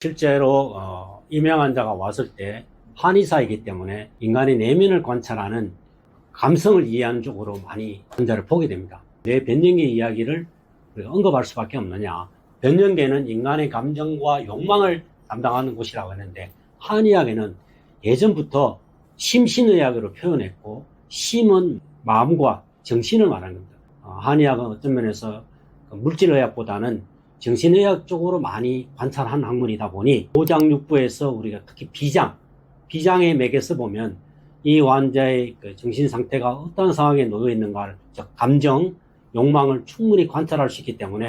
실제로 임양 환자가 왔을 때 한의사이기 때문에 인간의 내면을 관찰하는 감성을 이해하는 쪽으로 많이 환자를 보게 됩니다. 왜 변연계 이야기를 우리가 언급할 수밖에 없느냐. 변연계는 인간의 감정과 욕망을 담당하는 곳이라고 했는데, 한의학에는 예전부터 심신의학으로 표현했고, 심은 마음과 정신을 말하는 겁니다. 한의학은 어떤 면에서 물질의학보다는 정신의학 쪽으로 많이 관찰한 학문이다 보니, 오장육부에서 우리가 특히 비장의 맥에서 보면 이 환자의 정신 상태가 어떤 상황에 놓여 있는가를, 즉 감정, 욕망을 충분히 관찰할 수 있기 때문에